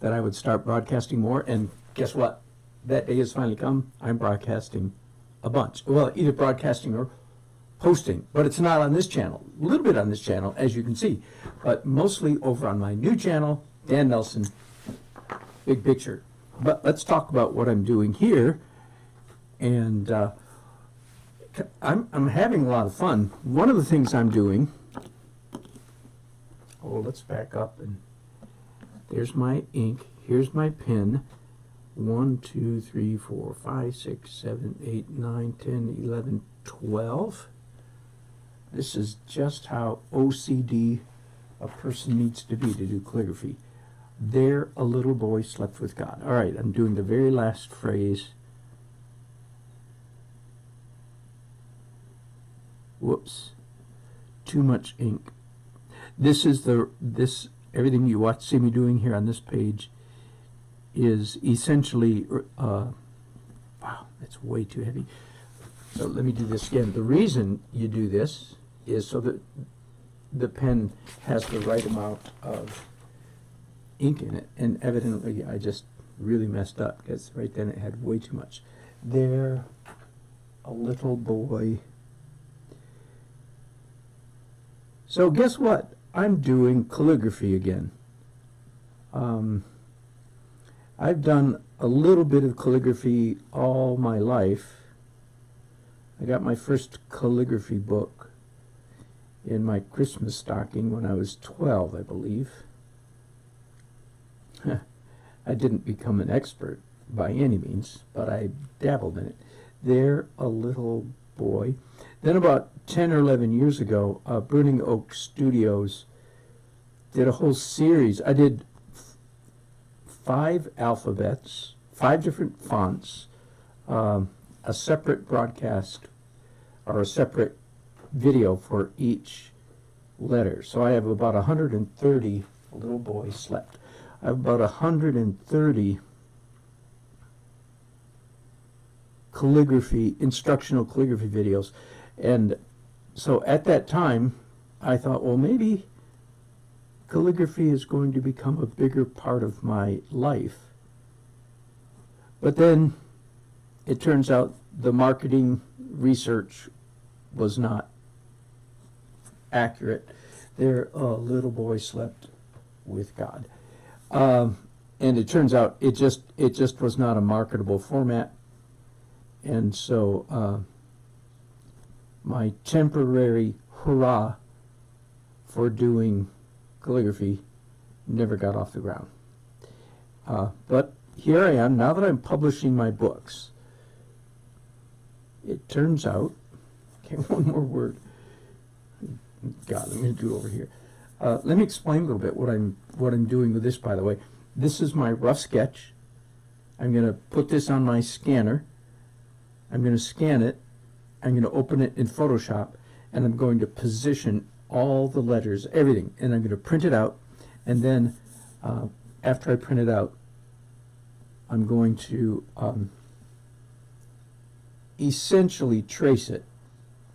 that I would start broadcasting more, and guess what? That day has finally come. I'm broadcasting a bunch. Well, either broadcasting or posting, but it's not on this channel. A little bit on this channel, as you can see, but mostly over on my new channel, Dan Nelson, Big Picture. But let's talk about what I'm doing here, and I'm having a lot of fun. One of the things I'm doing, let's back up, and there's my ink, here's my pen. 1, 2, 3, 4, 5, 6, 7, 8, 9, 10, 11, 12. This is just how OCD a person needs to be to do calligraphy. There a little boy slept with God. All right, I'm doing the very last phrase. Whoops, too much ink. This is everything you see me doing here on this page is essentially, wow, that's way too heavy. So let me do this again. The reason you do this is so that the pen has the right amount of ink in it, and evidently I just really messed up because right then it had way too much. There, a little boy. So guess what? I'm doing calligraphy again. I've done a little bit of calligraphy all my life. I got my first calligraphy book in my Christmas stocking when I was 12, I believe. I didn't become an expert by any means, but I dabbled in it. There, a little boy. Then about 10 or 11 years ago, Burning Oak Studios did a whole series. I did 5 alphabets, 5 different fonts, a separate broadcast or a separate video for each letter. So I have about 130, a little boy slept. I have about 130 instructional calligraphy videos. And so at that time, I thought, well, maybe calligraphy is going to become a bigger part of my life. But then it turns out the marketing research was not accurate. There, a little boy slept with God. And it turns out it just was not a marketable format. And so my temporary hurrah for doing calligraphy never got off the ground. But here I am, now that I'm publishing my books. It turns out, okay, one more word. God, I'm going to do it over here. Let me explain a little bit what I'm doing with this, by the way. This is my rough sketch. I'm going to put this on my scanner. I'm going to scan it. I'm going to open it in Photoshop, and I'm going to position all the letters, everything, and I'm going to print it out. And then after I print it out, I'm going to essentially trace it.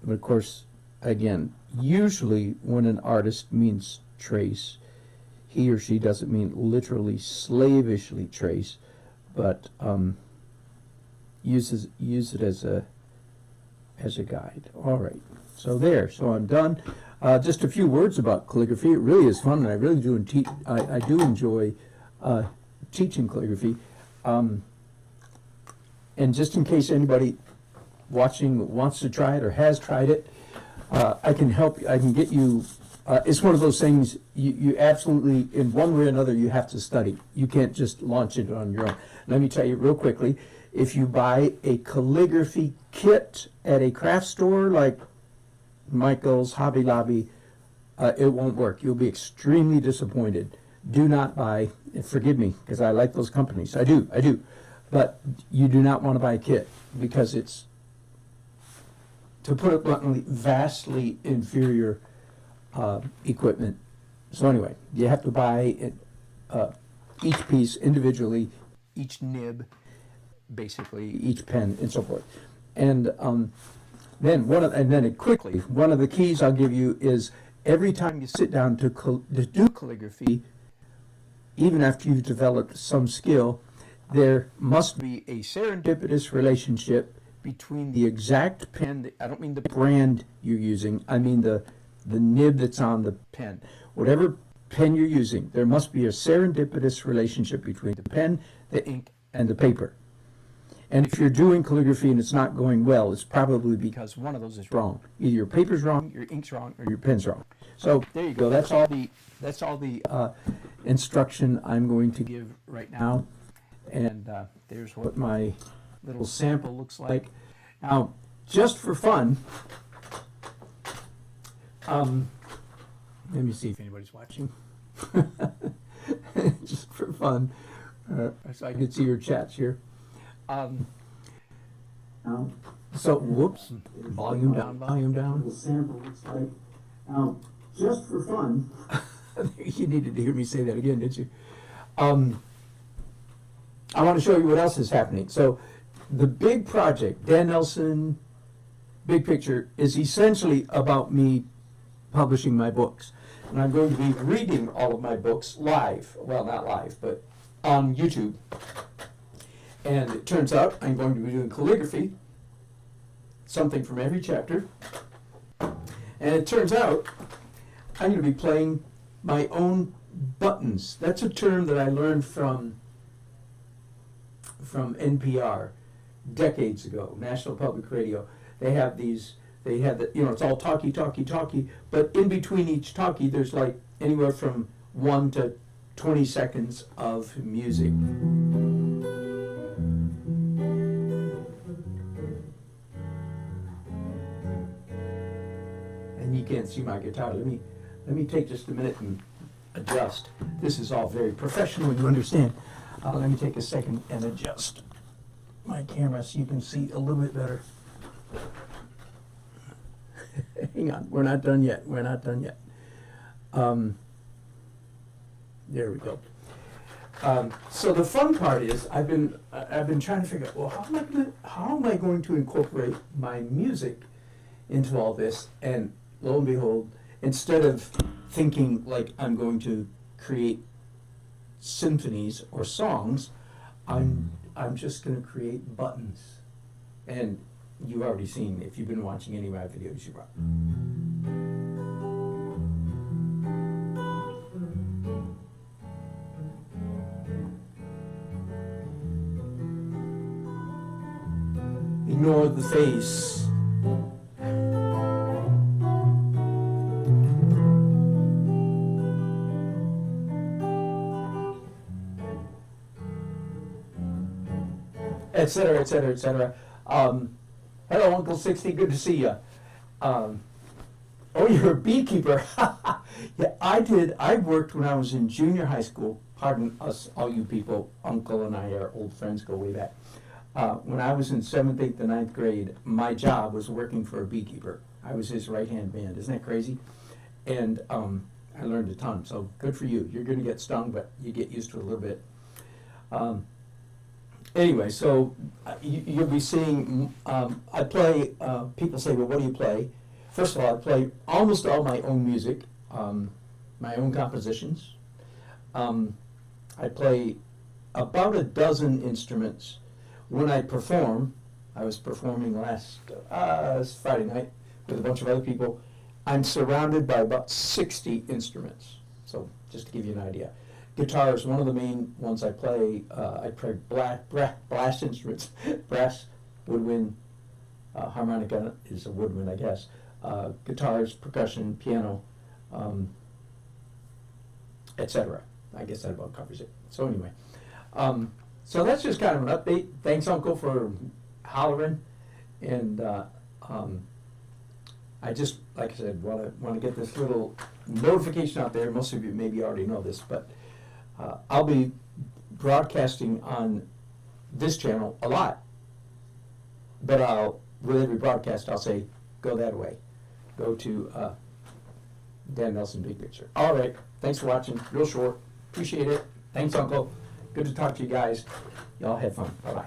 But of course, again, usually when an artist means trace, he or she doesn't mean literally slavishly trace, but use it as a guide. All right, so there. So I'm done. Just a few words about calligraphy. It really is fun, and I really do I do enjoy teaching calligraphy. And just in case anybody watching wants to try it or has tried it, I can help you. I can get you. It's one of those things you absolutely, in one way or another, you have to study. You can't just launch it on your own. Let me tell you real quickly, if you buy a calligraphy kit at a craft store like Michael's, Hobby Lobby, it won't work. You'll be extremely disappointed. Do not buy, forgive me, because I like those companies. I do. But you do not want to buy a kit because it's, to put it bluntly, vastly inferior equipment. So anyway, you have to buy it, each piece individually, each nib, basically, each pen, and so forth. And then quickly, one of the keys I'll give you is every time you sit down to do calligraphy, even after you've developed some skill, there must be a serendipitous relationship between the exact pen. I don't mean the brand you're using. I mean the nib that's on the pen. Whatever pen you're using, there must be a serendipitous relationship between the pen, the ink, and the paper. And if you're doing calligraphy and it's not going well, it's probably because one of those is wrong. Either your paper's wrong, your ink's wrong, or your pen's wrong. So there you go. That's all the instruction I'm going to give right now. And there's what my little sample looks like. Now, just for fun, let me see if anybody's watching. Just for fun, so I can see your chats here. So, whoops, volume down, volume down. The sample looks like. Now, just for fun, you needed to hear me say that again, didn't you? I want to show you what else is happening. So, the big project, Dan Nelson, Big Picture, is essentially about me publishing my books. And I'm going to be reading all of my books live. Well, not live, but on YouTube. And it turns out I'm going to be doing calligraphy, something from every chapter. And it turns out I'm going to be playing my own buttons. That's a term that I learned from NPR decades ago, National Public Radio. They have it's all talkie, talkie, talkie, but in between each talkie, there's like anywhere from 1 to 20 seconds of music. And you can't see my guitar. Let me take just a minute and adjust. This is all very professional, you understand. Let me take a second and adjust my camera so you can see a little bit better. Hang on, we're not done yet. We're not done yet. There we go. So the fun part is I've been trying to figure out, well, how am I going to incorporate my music into all this? And lo and behold, instead of thinking like I'm going to create symphonies or songs, I'm just going to create buttons. And you've already seen, if you've been watching any of my videos, you've ignore the face. Et cetera, et cetera, et cetera. Hello, Uncle 60, good to see you. Oh, you're a beekeeper. Yeah, I worked when I was in junior high school. Pardon us, all you people. Uncle and I are old friends, go way back. When I was in 7th, 8th, and 9th grade, my job was working for a beekeeper. I was his right-hand man. Isn't that crazy? And I learned a ton, so good for you. You're going to get stung, but you get used to it a little bit. Anyway, so you'll be seeing, I play, people say, well, what do you play? First of all, I play almost all my own music, my own compositions. I play about a dozen instruments. When I perform, I was performing last Friday night with a bunch of other people, I'm surrounded by about 60 instruments. So just to give you an idea. Guitar is one of the main ones I play. I play blast instruments, brass, woodwind, harmonica is a woodwind, I guess. Guitars, percussion, piano, etc. I guess that about covers it. So anyway, so that's just kind of an update. Thanks, Uncle, for hollering. And I just, like I said, want to get this little notification out there. Most of you maybe already know this, but I'll be broadcasting on this channel a lot, but with every broadcast I'll say, go that way. Go to Dan Nelson Big Picture. All right, thanks for watching. Real short. Appreciate it. Thanks, Uncle. Good to talk to you guys. Y'all have fun. Bye-bye.